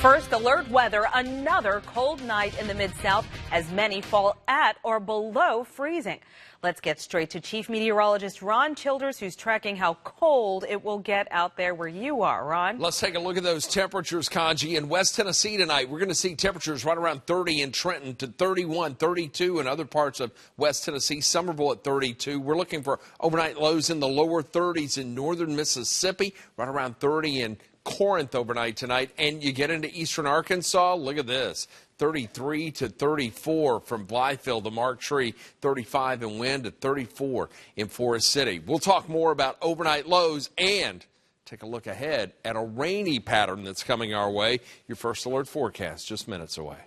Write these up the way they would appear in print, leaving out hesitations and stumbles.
First alert weather, another cold night in the Mid-South as many fall at or below freezing. Let's get straight to Chief Meteorologist Ron Childers, who's tracking how cold it will get out there where you are. Ron? Let's take a look at those temperatures, Kanji. In West Tennessee tonight, we're going to see temperatures right around 30 in Trenton to 31, 32 in other parts of West Tennessee. Somerville at 32. We're looking for overnight lows in the lower 30s in northern Mississippi, right around 30 in Corinth overnight tonight. And you get into eastern Arkansas, look at this. 33 to 34 from Blytheville to Mark Tree, 35 in Wynn to 34 in Forest City. We'll talk more about overnight lows and take a look ahead at a rainy pattern that's coming our way. Your first alert forecast just minutes away.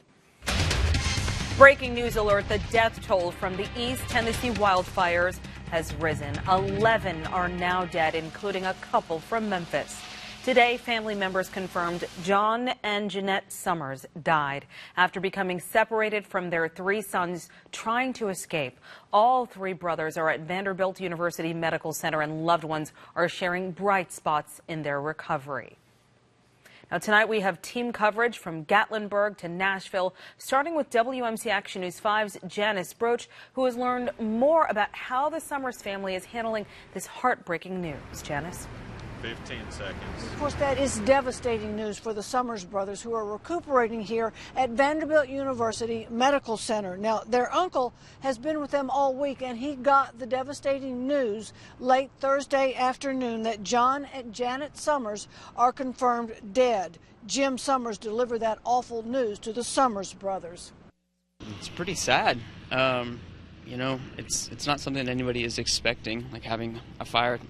Breaking news alert, the death toll from the East Tennessee wildfires has risen. 11 are now dead, including a couple from Memphis. Today, family members confirmed John and Jeanette Summers died after becoming separated from their three sons trying to escape. All three brothers are at Vanderbilt University Medical Center, and loved ones are sharing bright spots in their recovery. Now, tonight we have team coverage from Gatlinburg to Nashville, starting with WMC Action News 5's Janice Broach, who has learned more about how the Summers family is handling this heartbreaking news. Janice? 15 seconds. Of course, that is devastating news for the Summers brothers, who are recuperating here at Vanderbilt University Medical Center. Now, their uncle has been with them all week, and he got the devastating news late Thursday afternoon that John and Janet Summers are confirmed dead. Jim Summers delivered that awful news to the Summers brothers. It's pretty sad. You know, it's not something anybody is expecting, like having a fire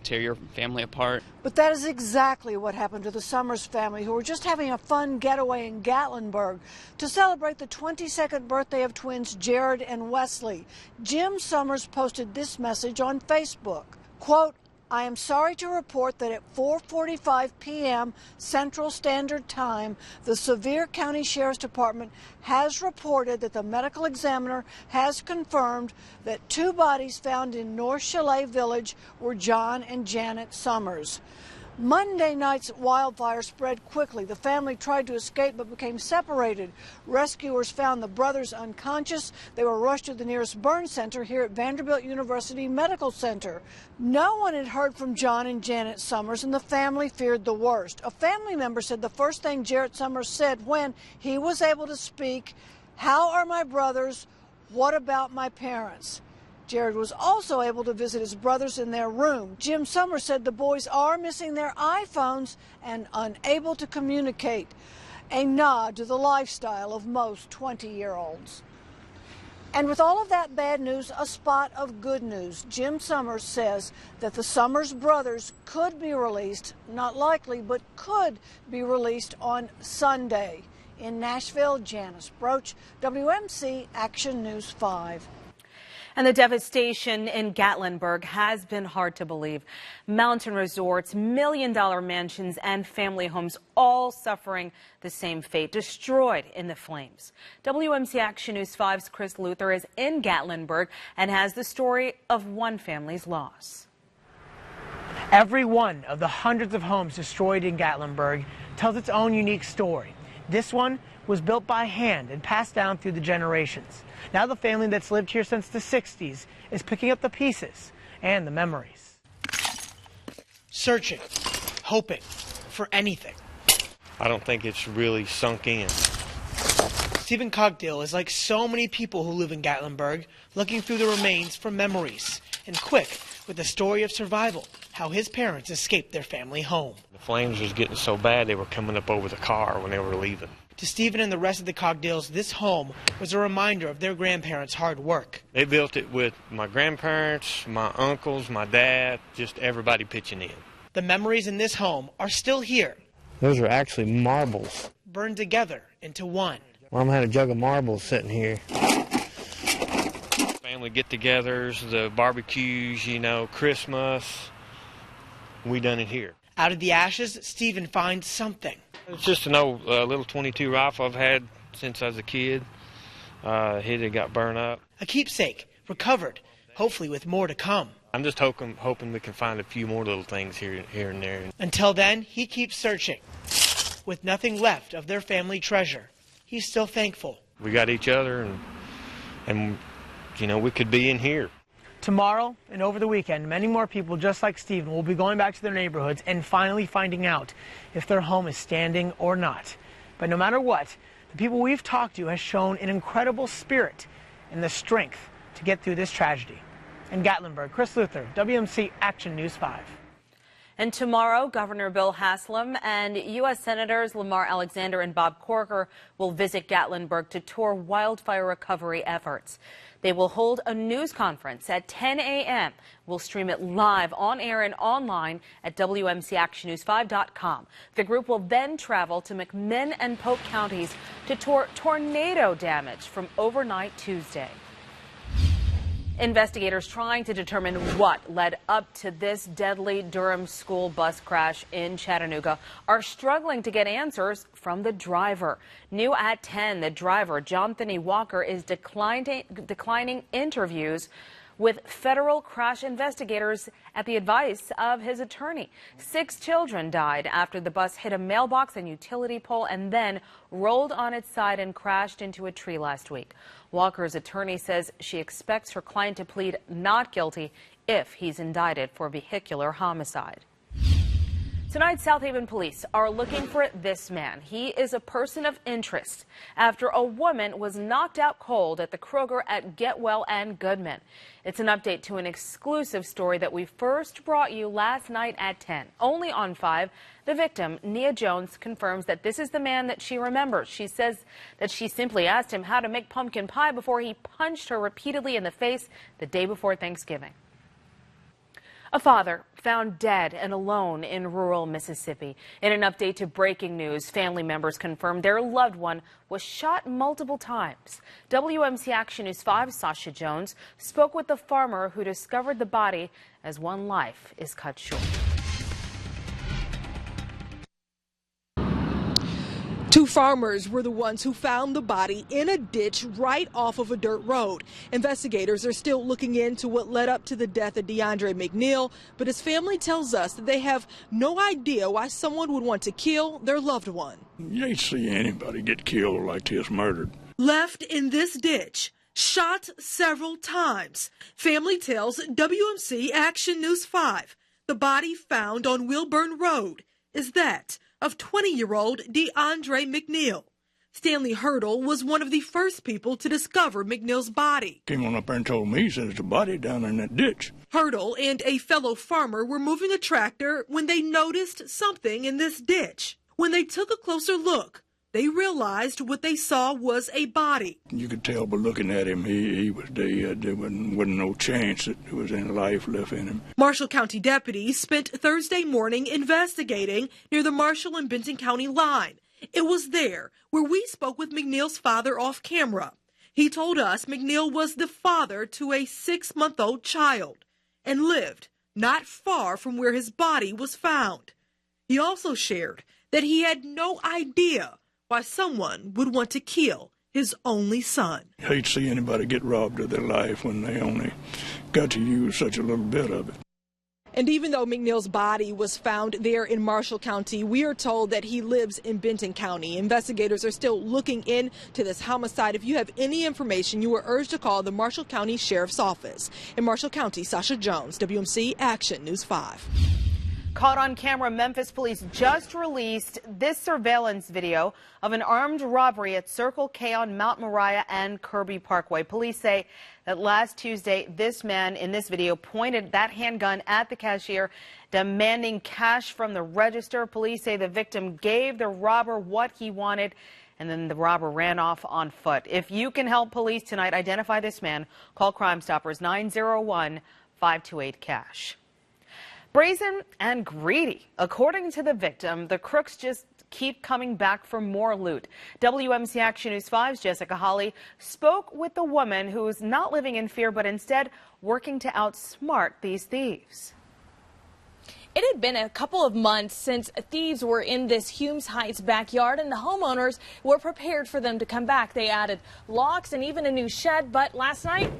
tear your family apart. But that is exactly what happened to the Summers family, who were just having a fun getaway in Gatlinburg to celebrate the 22nd birthday of twins Jared and Wesley. Jim Summers posted this message on Facebook, quote, "I am sorry to report that at 4:45 p.m. Central Standard Time, the Sevier County Sheriff's Department has reported that the medical examiner has confirmed that two bodies found in North Chalet Village were John and Janet Summers." Monday night's wildfire spread quickly. The family tried to escape but became separated. Rescuers found the brothers unconscious. They were rushed to the nearest burn center here at Vanderbilt University Medical Center. No one had heard from John and Janet Summers, and the family feared the worst. A family member said the first thing Jared Summers said when he was able to speak, "How are my brothers? What about my parents?" Jared was also able to visit his brothers in their room. Jim Summers said the boys are missing their iPhones and unable to communicate, a nod to the lifestyle of most 20-year-olds. And with all of that bad news, a spot of good news. Jim Summers says that the Summers brothers could be released, not likely, but could be released on Sunday. In Nashville, Janice Broach, WMC Action News 5. And the devastation in Gatlinburg has been hard to believe. Mountain resorts, million-dollar mansions, and family homes all suffering the same fate, destroyed in the flames. WMC Action News 5's Chris Luther is in Gatlinburg and has the story of one family's loss. Every one of the hundreds of homes destroyed in Gatlinburg tells its own unique story. This one was built by hand and passed down through the generations. Now the family that's lived here since the 60s is picking up the pieces and the memories. Searching, hoping for anything. I don't think it's really sunk in. Stephen Cogdill is like so many people who live in Gatlinburg, looking through the remains for memories, and quick with the story of survival, how his parents escaped their family home. The flames was getting so bad they were coming up over the car when they were leaving. To Stephen and the rest of the Cogdills, this home was a reminder of their grandparents' hard work. They built it with my grandparents, my uncles, my dad, just everybody pitching in. The memories in this home are still here. Those are actually marbles. Burned together into one. Mom had a jug of marbles sitting here. Family get-togethers, the barbecues, you know, Christmas. We done it here. Out of the ashes, Stephen finds something. It's just an old little .22 rifle I've had since I was a kid. It got burned up. A keepsake, recovered, hopefully with more to come. I'm just hoping we can find a few more little things here and there. Until then, he keeps searching. With nothing left of their family treasure, he's still thankful. We got each other, and you know, we could be in here. Tomorrow and over the weekend, many more people just like Stephen will be going back to their neighborhoods and finally finding out if their home is standing or not. But no matter what, the people we've talked to has shown an incredible spirit and the strength to get through this tragedy. In Gatlinburg, Chris Luther, WMC Action News 5. And tomorrow, Governor Bill Haslam and U.S. Senators Lamar Alexander and Bob Corker will visit Gatlinburg to tour wildfire recovery efforts. They will hold a news conference at 10 a.m. We'll stream it live on air and online at WMCActionNews5.com. The group will then travel to McMinn and Polk counties to tour tornado damage from overnight Tuesday. Investigators trying to determine what led up to this deadly Durham school bus crash in Chattanooga are struggling to get answers from the driver. New at 10, the driver, Jonathan Walker, is declining interviews with federal crash investigators at the advice of his attorney. 6 children died after the bus hit a mailbox and utility pole and then rolled on its side and crashed into a tree last week. Walker's attorney says she expects her client to plead not guilty if he's indicted for vehicular homicide. Tonight, South Haven police are looking for this man. He is a person of interest after a woman was knocked out cold at the Kroger at Getwell and Goodman. It's an update to an exclusive story that we first brought you last night at 10. Only on 5, the victim, Nia Jones, confirms that this is the man that she remembers. She says that she simply asked him how to make pumpkin pie before he punched her repeatedly in the face the day before Thanksgiving. A father found dead and alone in rural Mississippi. In an update to breaking news, family members confirmed their loved one was shot multiple times. WMC Action News 5's Sasha Jones spoke with the farmer who discovered the body as one life is cut short. 2 farmers were the ones who found the body in a ditch right off of a dirt road. Investigators are still looking into what led up to the death of DeAndre McNeil, but his family tells us that they have no idea why someone would want to kill their loved one. You ain't see anybody get killed like this, murdered. Left in this ditch, shot several times. Family tells WMC Action News 5 the body found on Wilburn Road is that of 20-year-old DeAndre McNeil. Stanley Hurdle was one of the first people to discover McNeil's body. Came on up there and told me, he said, there's a body down in that ditch. Hurdle and a fellow farmer were moving a tractor when they noticed something in this ditch. When they took a closer look, they realized what they saw was a body. You could tell by looking at him, he was dead. There wasn't no chance that there was any life left in him. Marshall County deputies spent Thursday morning investigating near the Marshall and Benton County line. It was there where we spoke with McNeil's father off camera. He told us McNeil was the father to a 6-month-old child and lived not far from where his body was found. He also shared that he had no idea why someone would want to kill his only son. I hate to see anybody get robbed of their life when they only got to use such a little bit of it. And even though McNeil's body was found there in Marshall County, we are told that he lives in Benton County. Investigators are still looking into this homicide. If you have any information, you are urged to call the Marshall County Sheriff's Office. In Marshall County, Sasha Jones, WMC Action News 5. Caught on camera, Memphis police just released this surveillance video of an armed robbery at Circle K on Mount Moriah and Kirby Parkway. Police say that last Tuesday, this man in this video pointed that handgun at the cashier, demanding cash from the register. Police say the victim gave the robber what he wanted, and then the robber ran off on foot. If you can help police tonight identify this man, call Crime Stoppers 901-528-CASH. Brazen and greedy. According to the victim, the crooks just keep coming back for more loot. WMC Action News 5's Jessica Hawley spoke with the woman who's not living in fear, but instead working to outsmart these thieves. It had been a couple of months since thieves were in this Humes Heights backyard, and the homeowners were prepared for them to come back. They added locks and even a new shed, but last night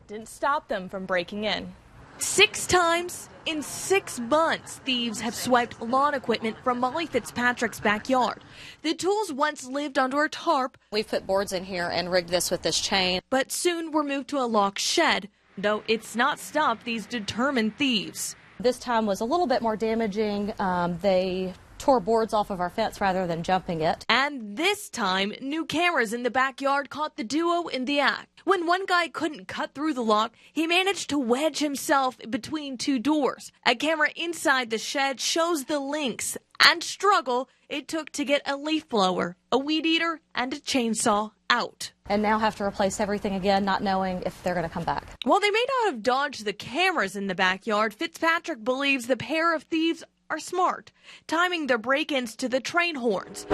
didn't stop them from breaking in. 6 times in 6 months, thieves have swiped lawn equipment from Molly Fitzpatrick's backyard. The tools once lived under a tarp. We've put boards in here and rigged this with this chain. But soon were moved to a locked shed, though it's not stopped these determined thieves. This time was a little bit more damaging. They tore boards off of our fence rather than jumping it. And this time, new cameras in the backyard caught the duo in the act. When one guy couldn't cut through the lock, he managed to wedge himself between 2 doors. A camera inside the shed shows the lengths and struggle it took to get a leaf blower, a weed eater, and a chainsaw out. And now have to replace everything again, not knowing if they're going to come back. While they may not have dodged the cameras in the backyard, Fitzpatrick believes the pair of thieves are smart, timing their break-ins to the train horns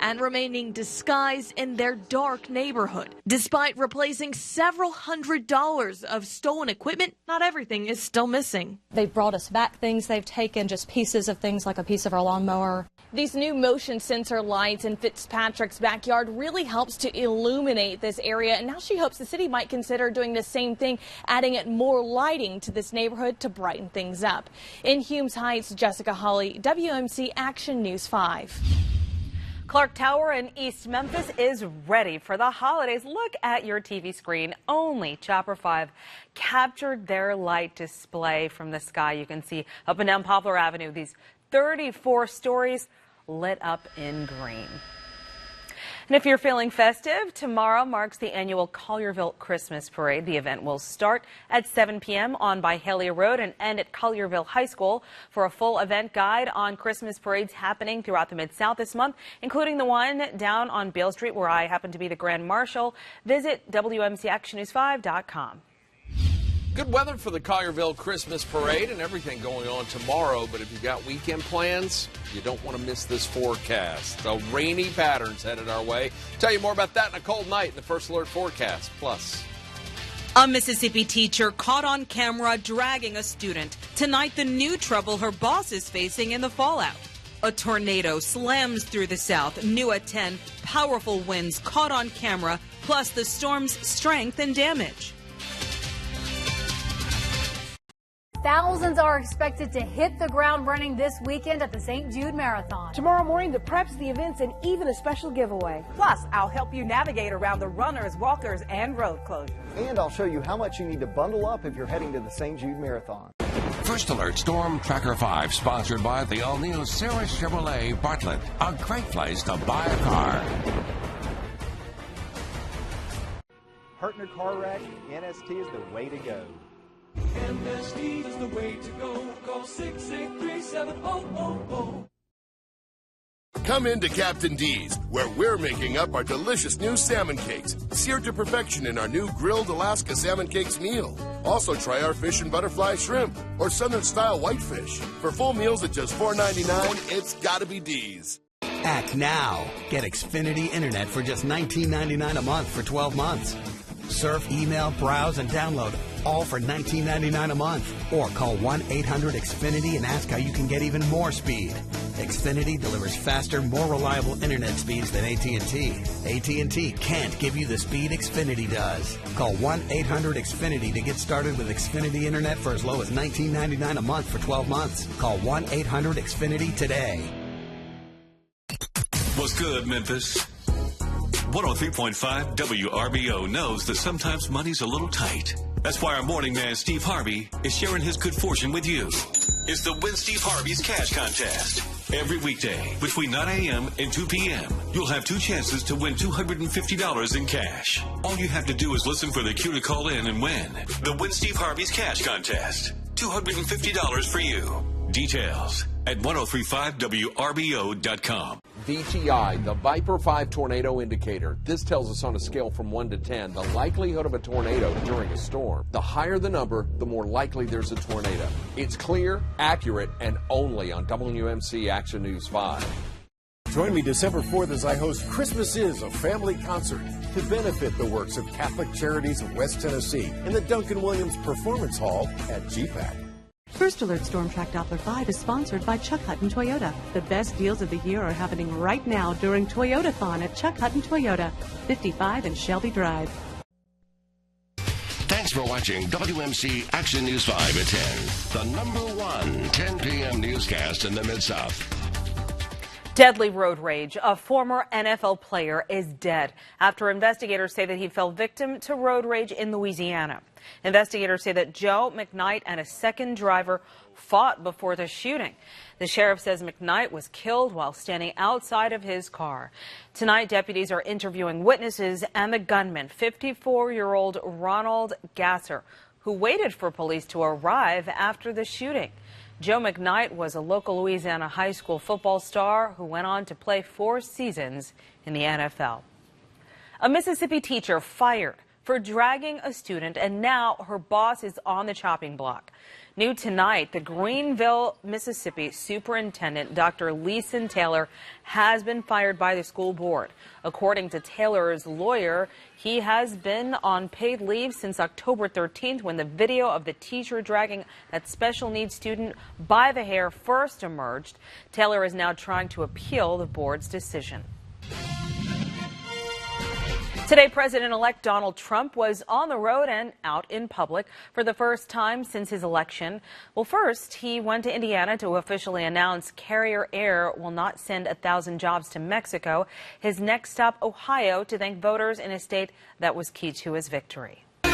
and remaining disguised in their dark neighborhood. Despite replacing several $100s of stolen equipment, not everything is still missing. They've brought us back things. They've taken just pieces of things like a piece of our lawnmower. These new motion sensor lights in Fitzpatrick's backyard really helps to illuminate this area, and now she hopes the city might consider doing the same thing, adding more lighting to this neighborhood to brighten things up. In Humes Heights, Jessica Hawley, WMC Action News 5. Clark Tower in East Memphis is ready for the holidays. Look at your TV screen. Only Chopper 5 captured their light display from the sky. You can see up and down Poplar Avenue these 34 stories lit up in green. And if you're feeling festive, tomorrow marks the annual Collierville Christmas Parade. The event will start at 7 p.m. on Byhalia Road and end at Collierville High School. For a full event guide on Christmas parades happening throughout the Mid-South this month, including the one down on Beale Street where I happen to be the Grand Marshal, visit WMCActionNews5.com. Good weather for the Collierville Christmas Parade and everything going on tomorrow, but if you've got weekend plans, you don't want to miss this forecast. So rainy patterns headed our way. Tell you more about that in a cold night in the First Alert forecast. Plus, a Mississippi teacher caught on camera dragging a student. Tonight, the new trouble her boss is facing in the fallout. A tornado slams through the South. New at 10, powerful winds caught on camera, plus the storm's strength and damage. Thousands are expected to hit the ground running this weekend at the St. Jude Marathon. Tomorrow morning, the preps, the events, and even a special giveaway. Plus, I'll help you navigate around the runners, walkers, and road closures. And I'll show you how much you need to bundle up if you're heading to the St. Jude Marathon. First Alert Storm Tracker 5, sponsored by the all-new Sarah Chevrolet Bartlett. A great place to buy a car. Hurt in a car wreck? NST is the way to go. MSD is the way to go. Call 683-7000. Come into Captain D's, where we're making up our delicious new salmon cakes, seared to perfection in our new grilled Alaska salmon cakes meal. Also try our fish and butterfly shrimp or Southern-style whitefish. For full meals at just $4.99, it's gotta be D's. Act now. Get Xfinity Internet for just $19.99 a month for 12 months. Surf, email, browse, and download, all for $19.99 a month. Or call 1-800-XFINITY and ask how you can get even more speed. Xfinity delivers faster, more reliable internet speeds than AT&T. AT&T can't give you the speed Xfinity does. Call 1-800-XFINITY to get started with Xfinity Internet for as low as $19.99 a month for 12 months. Call 1-800-XFINITY today. What's good, Memphis? 103.5 WRBO knows that sometimes money's a little tight. That's why our morning man, Steve Harvey, is sharing his good fortune with you. It's the Win Steve Harvey's Cash Contest. Every weekday, between 9 a.m. and 2 p.m., you'll have 2 chances to win $250 in cash. All you have to do is listen for the cue to call in and win. The Win Steve Harvey's Cash Contest. $250 for you. Details at 1035WRBO.com. VTI, the Viper 5 Tornado Indicator. This tells us on a scale from 1 to 10 the likelihood of a tornado during a storm. The higher the number, the more likely there's a tornado. It's clear, accurate, and only on WMC Action News 5. Join me December 4th as I host Christmas Is, a family concert to benefit the works of Catholic Charities of West Tennessee in the Duncan Williams Performance Hall at GPAC. First Alert Storm Track Doppler 5 is sponsored by Chuck Hutton Toyota. The best deals of the year are happening right now during Toyota-thon at Chuck Hutton Toyota, 55 and Shelby Drive. Thanks for watching WMC Action News 5 at 10, the #1 10 p.m. newscast in the Mid-South. Deadly road rage. A former NFL player is dead after investigators say that he fell victim to road rage in Louisiana. Investigators say that Joe McKnight and a second driver fought before the shooting. The sheriff says McKnight was killed while standing outside of his car. Tonight, deputies are interviewing witnesses and the gunman, 54-year-old Ronald Gasser, who waited for police to arrive after the shooting. Joe McKnight was a local Louisiana high school football star who went on to play 4 seasons in the NFL. A Mississippi teacher fired for dragging a student, and now her boss is on the chopping block. New tonight, the Greenville, Mississippi superintendent, Dr. Leeson Taylor, has been fired by the school board. According to Taylor's lawyer, he has been on paid leave since October 13th when the video of the teacher dragging that special needs student by the hair first emerged. Taylor is now trying to appeal the board's decision. Today, President-elect Donald Trump was on the road and out in public for the first time since his election. Well, first, he went to Indiana to officially announce Carrier Air will not send 1,000 jobs to Mexico. His next stop, Ohio, to thank voters in a state that was key to his victory. On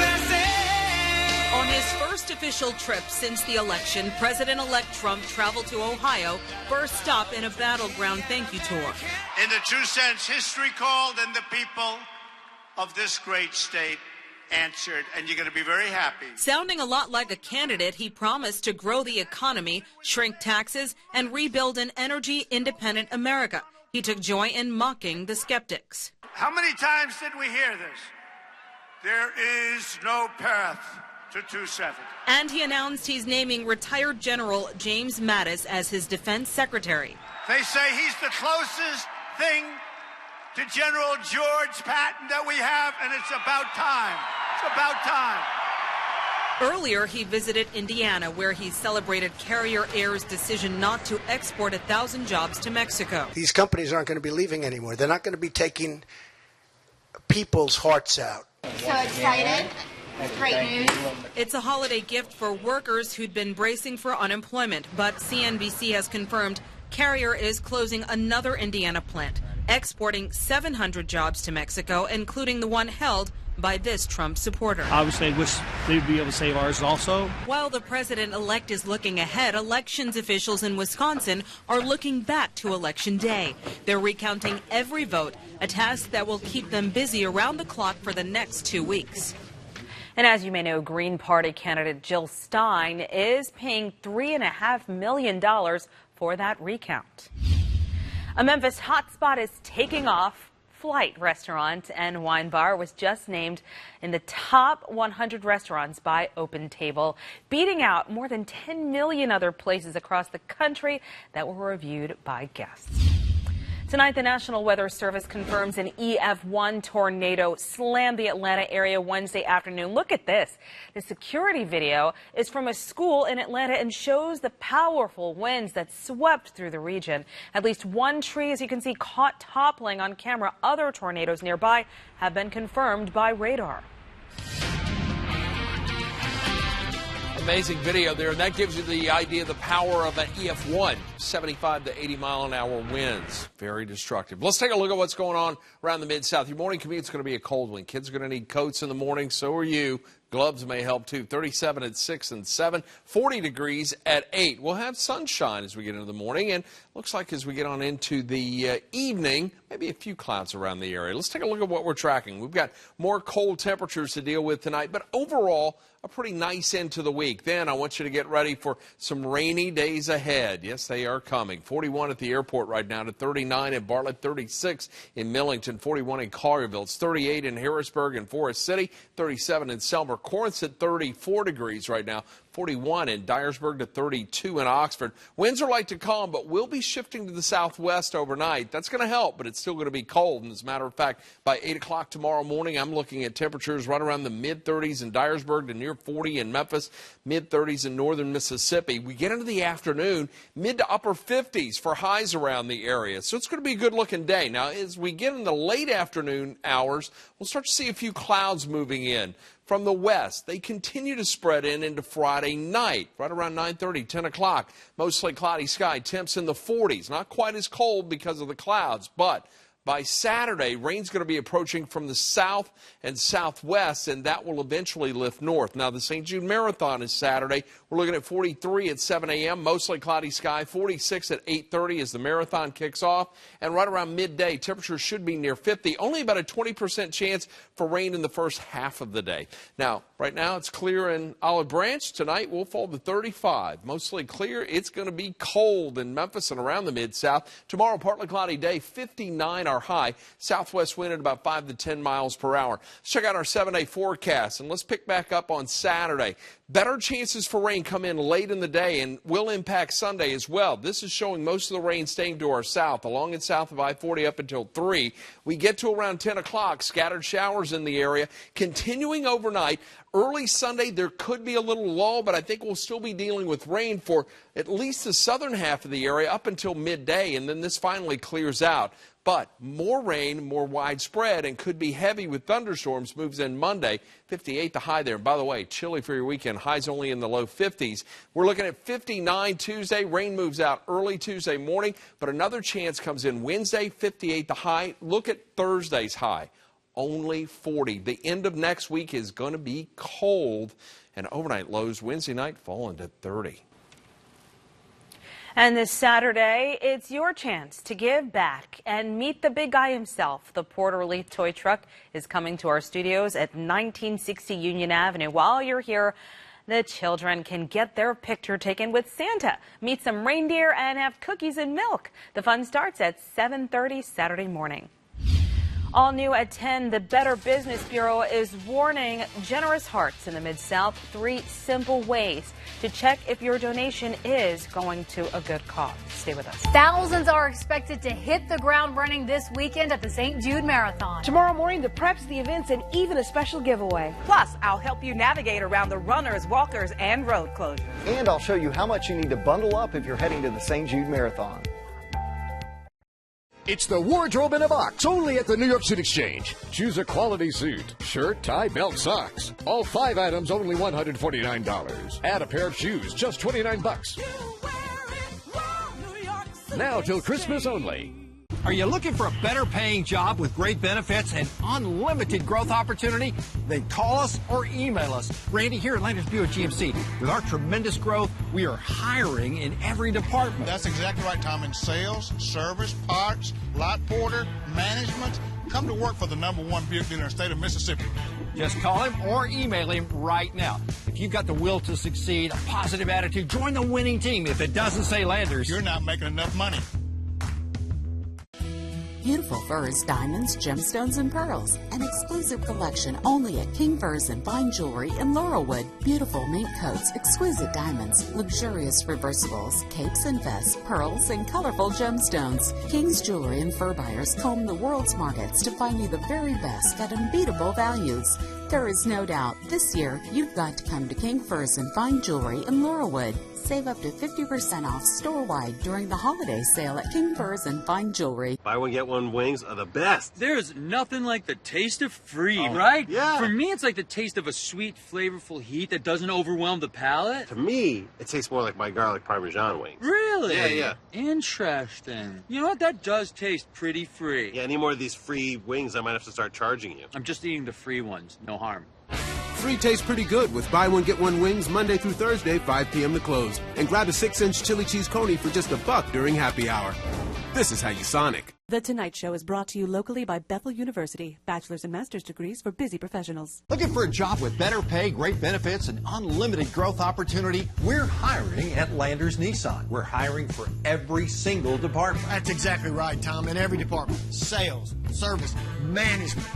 his first official trip since the election, President-elect Trump traveled to Ohio, first stop in a battleground thank you tour. In the true sense, history called and the people of this great state answered, and you're going to be very happy. Sounding a lot like a candidate, he promised to grow the economy, shrink taxes, and rebuild an energy-independent America. He took joy in mocking the skeptics. How many times did we hear this? There is no path to 270. And he announced he's naming retired General James Mattis as his defense secretary. They say he's the closest thing to General George Patton that we have, and it's about time. It's about time. Earlier, he visited Indiana, where he celebrated Carrier Air's decision not to export 1,000 jobs to Mexico. These companies aren't going to be leaving anymore. They're not going to be taking people's hearts out. So excited. It's great news. It's a holiday gift for workers who'd been bracing for unemployment, but CNBC has confirmed Carrier is closing another Indiana plant, exporting 700 jobs to Mexico, including the one held by this Trump supporter. Obviously, I wish they'd be able to save ours also. While the president-elect is looking ahead, elections officials in Wisconsin are looking back to Election Day. They're recounting every vote, a task that will keep them busy around the clock for the next 2 weeks. And as you may know, Green Party candidate Jill Stein is paying $3.5 million for that recount. A Memphis hotspot is taking off. Flight Restaurant and Wine Bar was just named in the top 100 restaurants by Open Table, beating out more than 10 million other places across the country that were reviewed by guests. Tonight, the National Weather Service confirms an EF1 tornado slammed the Atlanta area Wednesday afternoon. Look at this. The security video is from a school in Atlanta and shows the powerful winds that swept through the region. At least one tree, as you can see, caught toppling on camera. Other tornadoes nearby have been confirmed by radar. Amazing video there, and that gives you the idea of the power of an EF1, 75 to 80 mile an hour winds. Very destructive. Let's take a look at what's going on around the Mid-South. Your morning commute is going to be a cold one. Kids are going to need coats in the morning. So are you. Gloves may help too. 37 at 6 and 7, 40 degrees at 8. We'll have sunshine as we get into the morning, and looks like as we get on into the evening, maybe a few clouds around the area. Let's take a look at what we're tracking. We've got more cold temperatures to deal with tonight, but overall, a pretty nice end to the week. Then I want you to get ready for some rainy days ahead. Yes, they are coming. 41 at the airport right now to 39 in Bartlett, 36 in Millington, 41 in Collierville. It's 38 in Harrisburg and Forest City, 37 in Selmer. Corinth's at 34 degrees right now. 41 in Dyersburg to 32 in Oxford. Winds are light to calm, but will be shifting to the southwest overnight. That's going to help, but it's still going to be cold. And as a matter of fact, by 8 o'clock tomorrow morning, I'm looking at temperatures right around the mid-30s in Dyersburg to near 40 in Memphis, mid-30s in northern Mississippi. We get into the afternoon, mid to upper 50s for highs around the area. So it's going to be a good-looking day. Now, as we get in the late afternoon hours, we'll start to see a few clouds moving in from the west. They continue to spread into Friday night, right around 9:30, 10 o'clock. Mostly cloudy sky, temps in the 40s. Not quite as cold because of the clouds, but by Saturday, rain's going to be approaching from the south and southwest, and that will eventually lift north. Now, the St. Jude Marathon is Saturday. We're looking at 43 at 7 a.m., mostly cloudy sky, 46 at 8:30 as the marathon kicks off, and right around midday, temperatures should be near 50. Only about a 20% chance for rain in the first half of the day. Now, right now, it's clear in Olive Branch. Tonight, we'll fall to 35. Mostly clear. It's going to be cold in Memphis and around the Mid-South. Tomorrow, partly cloudy day, 59 our high. Southwest wind at about 5 to 10 miles per hour. Let's check out our 7-day forecast, and let's pick back up on Saturday. Better chances for rain come in late in the day and will impact Sunday as well. This is showing most of the rain staying to our south, along and south of I-40 up until 3. We get to around 10 o'clock, scattered showers in the area, continuing overnight. Early Sunday, there could be a little lull, but I think we'll still be dealing with rain for at least the southern half of the area up until midday, and then this finally clears out. But more rain, more widespread, and could be heavy with thunderstorms moves in Monday. 58 the high there. And by the way, chilly for your weekend. Highs only in the low 50s. We're looking at 59 Tuesday. Rain moves out early Tuesday morning, but another chance comes in Wednesday. 58 the high. Look at Thursday's high. Only 40. The end of next week is going to be cold, and overnight lows Wednesday night fall into 30. And this Saturday, it's your chance to give back and meet the big guy himself. The Port Relief toy truck is coming to our studios at 1960 Union Avenue. While you're here, the children can get their picture taken with Santa, meet some reindeer, and have cookies and milk. The fun starts at 7:30 Saturday morning. All new at 10, the Better Business Bureau is warning generous hearts in the Mid-South 3 simple ways to check if your donation is going to a good cause. Stay with us. Thousands are expected to hit the ground running this weekend at the St. Jude Marathon. Tomorrow morning, the preps, the events, and even a special giveaway. Plus, I'll help you navigate around the runners, walkers, and road closures. And I'll show you how much you need to bundle up if you're heading to the St. Jude Marathon. It's the wardrobe in a box, only at the New York City Exchange. Choose a quality suit, shirt, tie, belt, socks. All 5 items, only $149. Add a pair of shoes, just $29. Now till Christmas only. Are you looking for a better paying job with great benefits and unlimited growth opportunity? Then call us or email us. Randy here at Landers Buick GMC. With our tremendous growth, we are hiring in every department. That's exactly right, Tom. In sales, service, parts, lot porter, management. Come to work for the #1 Buick dealer in the state of Mississippi. Just call him or email him right now. If you've got the will to succeed, a positive attitude, join the winning team. If it doesn't say Landers, you're not making enough money. Beautiful furs, diamonds, gemstones, and pearls. An exclusive collection only at King Furs and Fine Jewelry in Laurelwood. Beautiful mink coats, exquisite diamonds, luxurious reversibles, capes and vests, pearls, and colorful gemstones. King's Jewelry and Fur Buyers comb the world's markets to find you the very best at unbeatable values. There is no doubt this year you've got to come to King Furs and Fine Jewelry in Laurelwood. Save up to 50% off store-wide during the holiday sale at King Furs and Fine Jewelry. Buy one, get one wings are the best. There's nothing like the taste of free, right? Yeah. For me, it's like the taste of a sweet, flavorful heat that doesn't overwhelm the palate. To me, it tastes more like my garlic Parmesan wings. Really? Yeah. Interesting. You know what? That does taste pretty free. Yeah, any more of these free wings, I might have to start charging you. I'm just eating the free ones. No harm. Free tastes pretty good with buy one, get one wings Monday through Thursday, 5 p.m. to close. And grab a 6-inch chili cheese coney for just $1 during happy hour. This is how you Sonic. The Tonight Show is brought to you locally by Bethel University. Bachelor's and master's degrees for busy professionals. Looking for a job with better pay, great benefits, and unlimited growth opportunity? We're hiring at Landers Nissan. We're hiring for every single department. That's exactly right, Tom. In every department. Sales, service, management,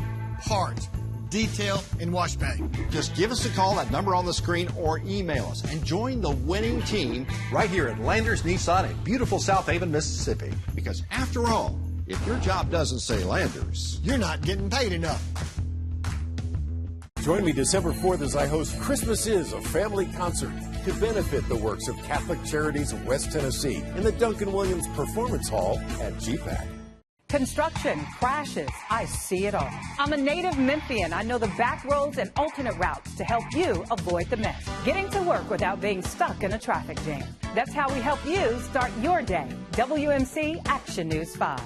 parts, detail, and wash bay. Just give us a call, that number on the screen, or email us and join the winning team right here at Landers Nissan in beautiful South Haven, Mississippi. Because after all, if your job doesn't say Landers, you're not getting paid enough. Join me December 4th as I host Christmas Is, a family concert to benefit the works of Catholic Charities of West Tennessee in the Duncan Williams Performance Hall at GPAC. Construction, crashes, I see it all. I'm a native Memphian. I know the back roads and alternate routes to help you avoid the mess. Getting to work without being stuck in a traffic jam. That's how we help you start your day. WMC Action News 5.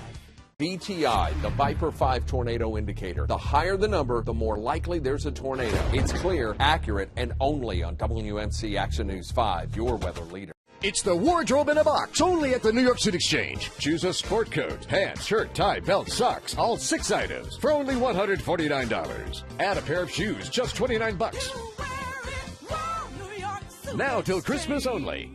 VTI, the Viper 5 tornado indicator. The higher the number, the more likely there's a tornado. It's clear, accurate, and only on WMC Action News 5, your weather leader. It's the wardrobe in a box, only at the New York City Exchange. Choose a sport coat, pants, shirt, tie, belt, socks, all 6 items for only $149. Add a pair of shoes, just $29. Now till Christmas only.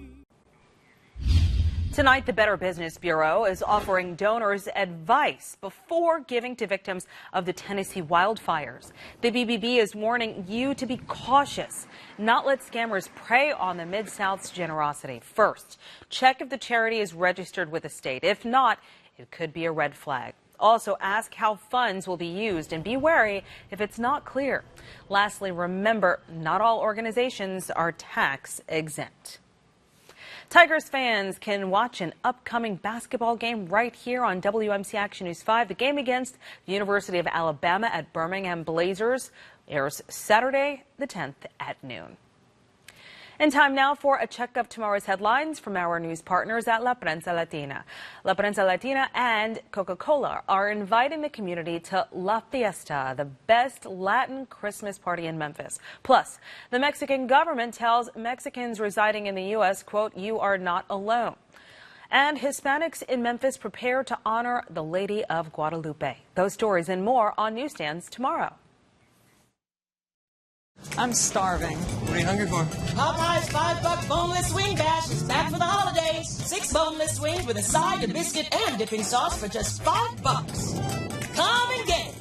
Tonight, the Better Business Bureau is offering donors advice before giving to victims of the Tennessee wildfires. The BBB is warning you to be cautious, not let scammers prey on the Mid-South's generosity. First, check if the charity is registered with the state. If not, it could be a red flag. Also, ask how funds will be used and be wary if it's not clear. Lastly, remember, not all organizations are tax exempt. Tigers fans can watch an upcoming basketball game right here on WMC Action News 5. The game against the University of Alabama at Birmingham Blazers airs Saturday the 10th at noon. And time now for a check of tomorrow's headlines from our news partners at La Prensa Latina. La Prensa Latina and Coca-Cola are inviting the community to La Fiesta, the best Latin Christmas party in Memphis. Plus, the Mexican government tells Mexicans residing in the U.S., quote, "You are not alone." And Hispanics in Memphis prepare to honor the Lady of Guadalupe. Those stories and more on newsstands tomorrow. I'm starving. What are you hungry for? Popeye's $5 boneless wing bash is back for the holidays. 6 boneless wings with a side, a biscuit, and dipping sauce for just $5. Come and get it.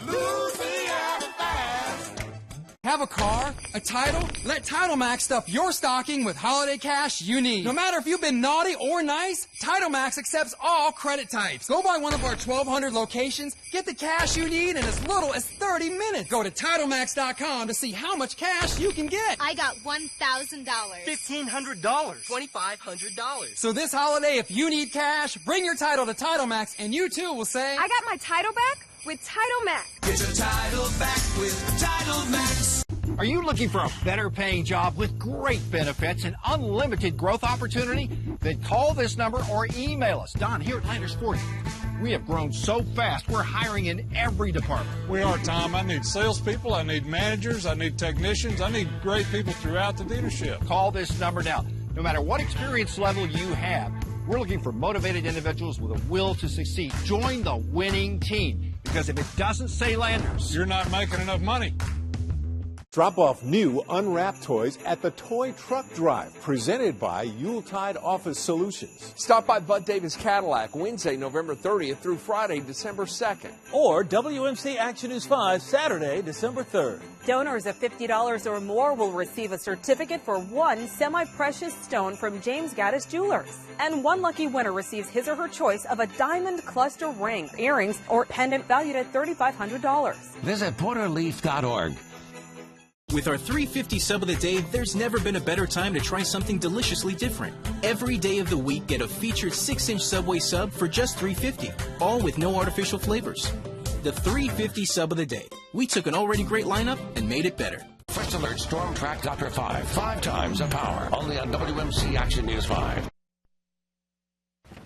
Louisiana fast. Have a car? A title? Let Title Max stuff your stocking with holiday cash you need. No matter if you've been naughty or nice, Title Max accepts all credit types. Go by one of our 1,200 locations, get the cash you need in as little as 30 minutes. Go to TitleMax.com to see how much cash you can get. I got $1,000. $1,500. $2,500. So this holiday, if you need cash, bring your title to Title Max and you too will say, I got my title back with Title Max. Get your title back with Title Max. Are you looking for a better paying job with great benefits and unlimited growth opportunity? Then call this number or email us. Don here at Landers Ford. We have grown so fast, we're hiring in every department. We are, Tom. I need salespeople, I need managers, I need technicians, I need great people throughout the dealership. Call this number now. No matter what experience level you have, we're looking for motivated individuals with a will to succeed. Join the winning team. Because if it doesn't say Landers, you're not making enough money. Drop off new unwrapped toys at the Toy Truck Drive, presented by Yuletide Office Solutions. Stop by Bud Davis Cadillac Wednesday, November 30th through Friday, December 2nd. Or WMC Action News 5, Saturday, December 3rd. Donors of $50 or more will receive a certificate for one semi-precious stone from James Gaddis Jewelers. And one lucky winner receives his or her choice of a diamond cluster ring, earrings, or pendant valued at $3,500. Visit porterleaf.org. With our $3.50 sub of the day, there's never been a better time to try something deliciously different. Every day of the week, get a featured 6-inch Subway sub for just $3.50, all with no artificial flavors. The $3.50 sub of the day. We took an already great lineup and made it better. First Alert Storm Track Dr. 5 times the power. Only on WMC Action News 5.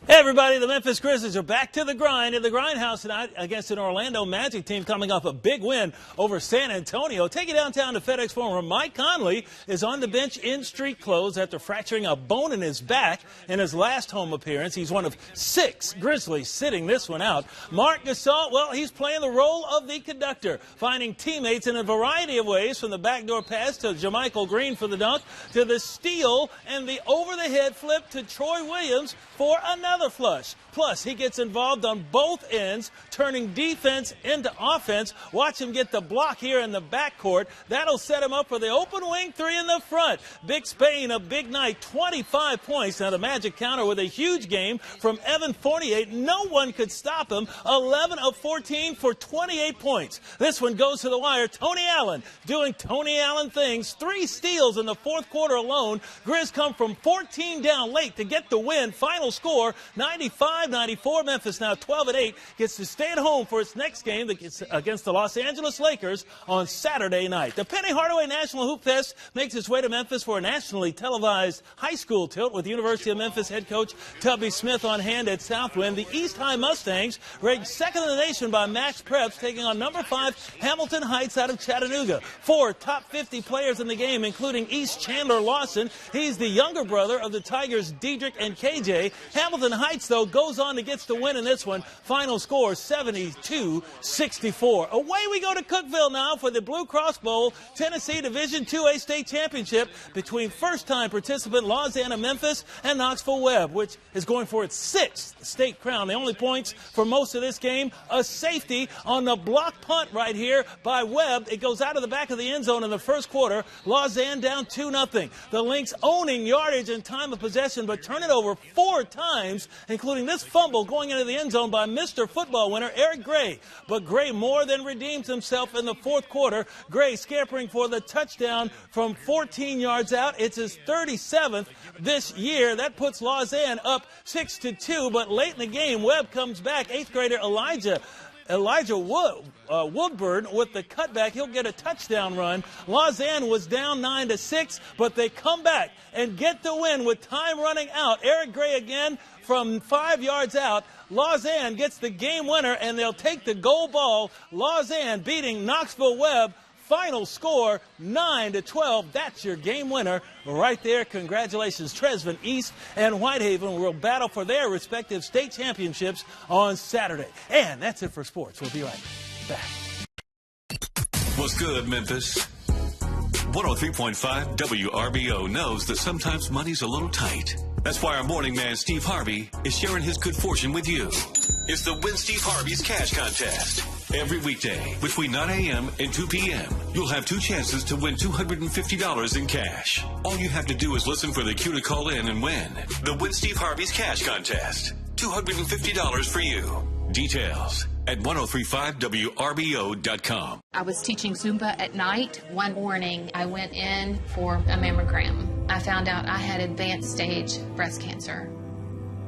Hey everybody, the Memphis Grizzlies are back to the grind in the Grindhouse tonight against an Orlando Magic team coming off a big win over San Antonio. Taking downtown to FedEx Forum, Mike Conley is on the bench in street clothes after fracturing a bone in his back in his last home appearance. He's one of 6 Grizzlies sitting this one out. Marc Gasol, well, he's playing the role of the conductor, finding teammates in a variety of ways, from the backdoor pass to JaMychal Green for the dunk, to the steal and the over-the-head flip to Troy Williams for another flush. Plus, he gets involved on both ends, turning defense into offense. Watch him get the block here in the backcourt. That'll set him up for the open wing 3 in the front. Big Spain, a big night, 25 points. Now the Magic counter with a huge game from Evan Fournier. No one could stop him. 11 of 14 for 28 points. This one goes to the wire. Tony Allen doing Tony Allen things. 3 steals in the fourth quarter alone. Grizz come from 14 down late to get the win. Final score, 95-94. Memphis now 12-8 gets to stay at home for its next game against the Los Angeles Lakers on Saturday night. The Penny Hardaway National Hoop Fest makes its way to Memphis for a nationally televised high school tilt with University of Memphis head coach Tubby Smith on hand at Southwind. The East High Mustangs ranked second in the nation by Max Preps, taking on number 5 Hamilton Heights out of Chattanooga. 4 top 50 players in the game, including East Chandler Lawson. He's the younger brother of the Tigers' Dedrick and KJ. Hamilton Heights, though, goes on to get the win in this one. Final score 72-64. Away we go to Cookeville now for the Blue Cross Bowl Tennessee Division IIA State Championship between first-time participant Lausanne Memphis and Knoxville Webb, which is going for its 6th state crown. The only points for most of this game, a safety on the block punt right here by Webb. It goes out of the back of the end zone in the first quarter. Lausanne down 2-0. The Lynx owning yardage and time of possession, but turn it over 4 times, including this fumble going into the end zone by Mr. Football winner Eric Gray. But Gray more than redeems himself in the fourth quarter. Gray scampering for the touchdown from 14 yards out. It's his 37th this year. That puts Lausanne up 6-2, but late in the game, Webb comes back. 8th grader Elijah Woodburn with the cutback. He'll get a touchdown run. Lausanne was down 9-6, but they come back and get the win with time running out. Eric Gray again from 5 yards out. Lausanne gets the game winner, and they'll take the goal ball. Lausanne beating Knoxville Webb. Final score 9-12. That's your game winner right there. Congratulations. Tresvant East and Whitehaven will battle for their respective state championships on Saturday. And that's it for sports. We'll be right back. What's good, Memphis? 103.5 WRBO knows that sometimes money's a little tight. That's why our morning man, Steve Harvey, is sharing his good fortune with you. It's the Win Steve Harvey's Cash Contest. Every weekday between 9 a.m. and 2 p.m., you'll have 2 chances to win $250 in cash. All you have to do is listen for the cue to call in and win. The Win Steve Harvey's Cash Contest. $250 for you. Details at 1035WRBO.com. I was teaching Zumba at night. One morning, I went in for a mammogram. I found out I had advanced stage breast cancer.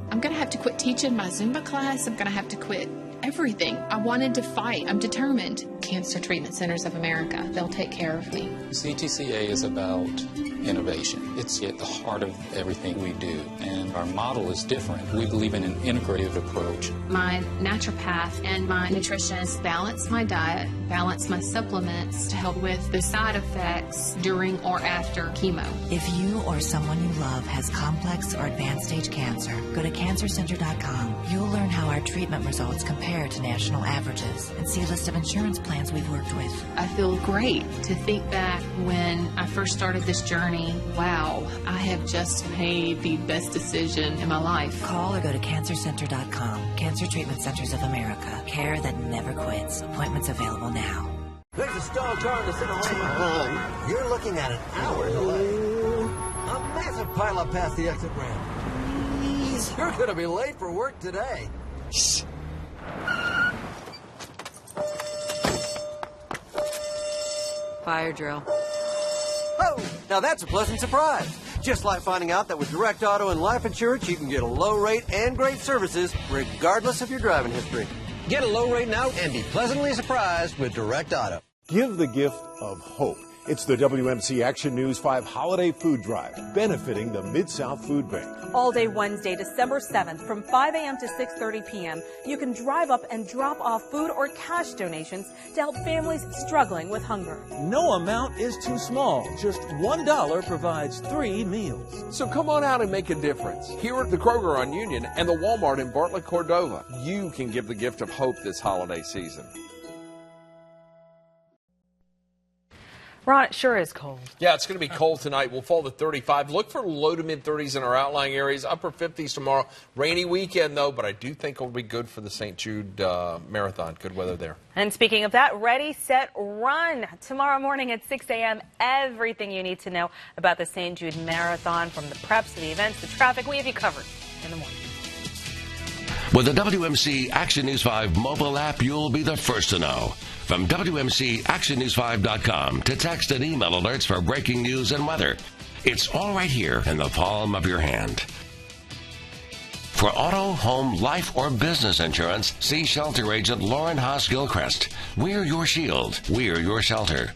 I'm going to have to quit teaching my Zumba class. I'm going to have to quit everything. I wanted to fight. I'm determined. Cancer Treatment Centers of America, they'll take care of me. CTCA is about innovation. It's at the heart of everything we do, and our model is different. We believe in an integrative approach. My naturopath and my nutritionist balance my diet, balance my supplements to help with the side effects during or after chemo. If you or someone you love has complex or advanced stage cancer, go to cancercenter.com. You'll learn how our treatment results compare to national averages and see a list of insurance plans we've worked with. I feel great to think back when I first started this journey. Wow, I have just made the best decision in my life. Call or go to cancercenter.com. Cancer Treatment Centers of America. Care that never quits. Appointments available now. There's a stalled car in the center lane. You're looking at an hour delay. A massive pileup past the exit ramp. Jeez, you're going to be late for work today. Shh. Fire drill. Oh, now that's a pleasant surprise. Just like finding out that with Direct Auto and Life Insurance, you can get a low rate and great services regardless of your driving history. Get a low rate now and be pleasantly surprised with Direct Auto. Give the gift of hope. It's the WMC Action News 5 Holiday Food Drive, benefiting the Mid-South Food Bank. All day Wednesday, December 7th, from 5 a.m. to 6:30 p.m., you can drive up and drop off food or cash donations to help families struggling with hunger. No amount is too small. Just $1 provides 3 meals. So come on out and make a difference. Here at the Kroger on Union and the Walmart in Bartlett, Cordova, you can give the gift of hope this holiday season. Ron, it sure is cold. Yeah, it's going to be cold tonight. We'll fall to 35. Look for low to mid-30s in our outlying areas. Upper 50s tomorrow. Rainy weekend, though, but I do think it'll be good for the St. Jude Marathon. Good weather there. And speaking of that, ready, set, run. Tomorrow morning at 6 a.m., everything you need to know about the St. Jude Marathon, from the preps to the events, the traffic. We have you covered in the morning. With the WMC Action News 5 mobile app, you'll be the first to know. From WMCActionNews5.com to text and email alerts for breaking news and weather. It's all right here in the palm of your hand. For auto, home, life, or business insurance, see Shelter Agent Lauren Haas-Gilchrist. We're your shield. We're your shelter.